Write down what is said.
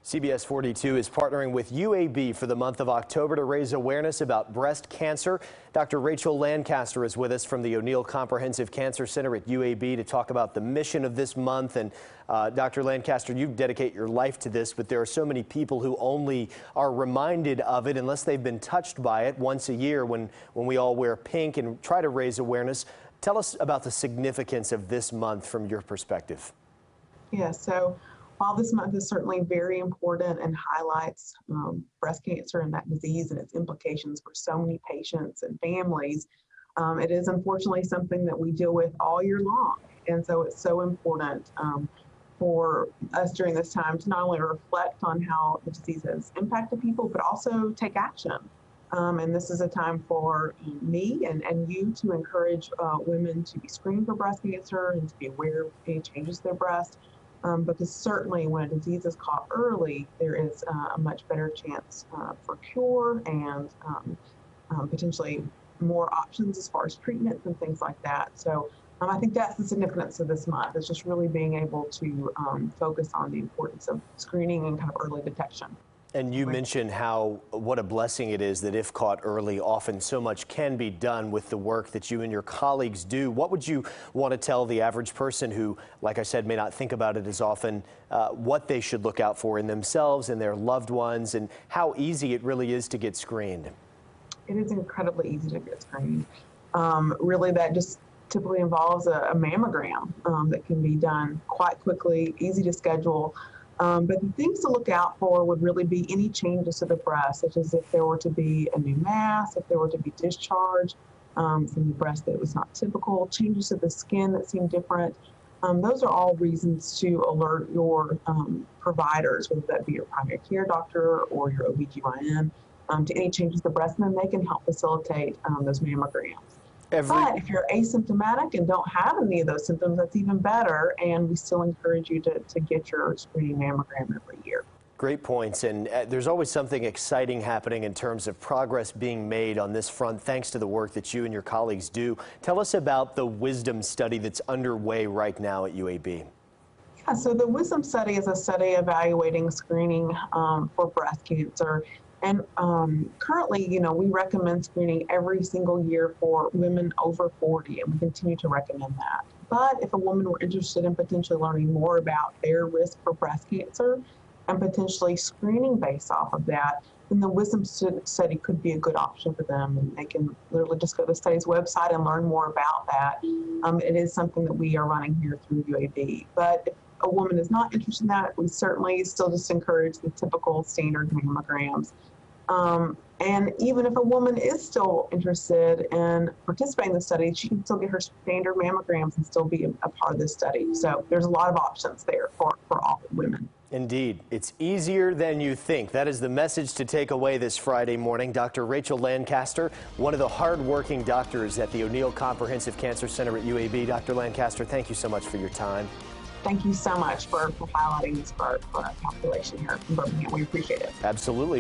CBS 42 is partnering with UAB for the month of October to raise awareness about breast cancer. Dr. Rachel Lancaster is with us from the O'Neill Comprehensive Cancer Center at UAB to talk about the mission of this month. And Dr. Lancaster, you dedicate your life to this, but there are so many people who only are reminded of it unless they've been touched by it once a year when we all wear pink and try to raise awareness. Tell us about the significance of this month from your perspective. Yeah, so while this month is certainly very important and highlights breast cancer and that disease and its implications for so many patients and families, it is unfortunately something that we deal with all year long. And so it's so important for us during this time to not only reflect on how the disease has impacted people, but also take action. And this is a time for me and you to encourage women to be screened for breast cancer and to be aware of any changes to their breast. Because certainly when a disease is caught early, there is a much better chance for cure and potentially more options as far as treatments and things like that. So I think that's the significance of this month, is just really being able to focus on the importance of screening and kind of early detection. And you mentioned what a blessing it is that if caught early, often so much can be done with the work that you and your colleagues do. What would you want to tell the average person who, like I said, may not think about it as often, what they should look out for in themselves and their loved ones, and how easy it really is to get screened? It is incredibly easy to get screened. Really, that just typically involves a mammogram that can be done quite quickly, easy to schedule. But the things to look out for would really be any changes to the breast, such as if there were to be a new mass, if there were to be discharge from the breast that was not typical, changes to the skin that seem different. Those are all reasons to alert your providers, whether that be your primary care doctor or your OB/GYN, to any changes to the breast, and then they can help facilitate those mammograms. But if you're asymptomatic and don't have any of those symptoms, that's even better, and we still encourage you to get your screening mammogram every year. Great points, and there's always something exciting happening in terms of progress being made on this front, thanks to the work that you and your colleagues do. Tell us about the WISDOM study that's underway right now at UAB. Yeah, so the WISDOM study is a study evaluating screening for breast cancer. And currently, we recommend screening every single year for women over 40, and we continue to recommend that. But if a woman were interested in potentially learning more about their risk for breast cancer and potentially screening based off of that, then the WISDOM study could be a good option for them. And they can literally just go to the study's website and learn more about that. It is something that we are running here through UAB. But if a woman is not interested in that, we certainly still just encourage the typical standard mammograms. And even if a woman is still interested in participating in the study, she can still get her standard mammograms and still be a part of this study. So there's a lot of options there for all women. Indeed. It's easier than you think. That is the message to take away this Friday morning. Dr. Rachel Lancaster, one of the hard-working doctors at the O'Neill Comprehensive Cancer Center at UAB. Dr. Lancaster, thank you so much for your time. Thank you so much for highlighting this for our population here in Birmingham. We appreciate it. Absolutely.